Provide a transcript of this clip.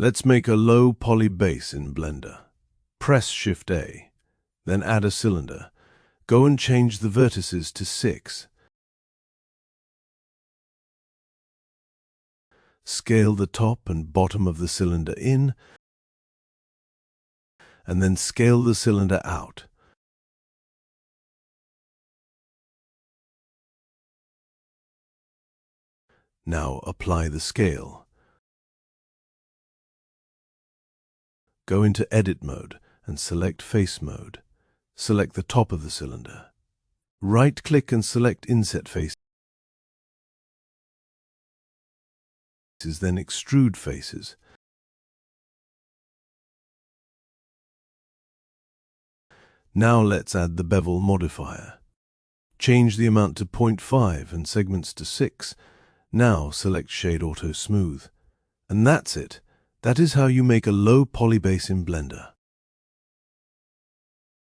Let's make a low poly base in Blender. Press Shift A, then add a cylinder. Go and change the vertices to 6. Scale the top and bottom of the cylinder in, and then scale the cylinder out. Now apply the scale. Go into Edit mode and select Face mode. Select the top of the cylinder. Right-click and select Inset Faces, then Extrude Faces. Now let's add the bevel modifier. Change the amount to 0.5 and segments to 6. Now select Shade Auto Smooth. And that's it. That is how you make a low poly base in Blender.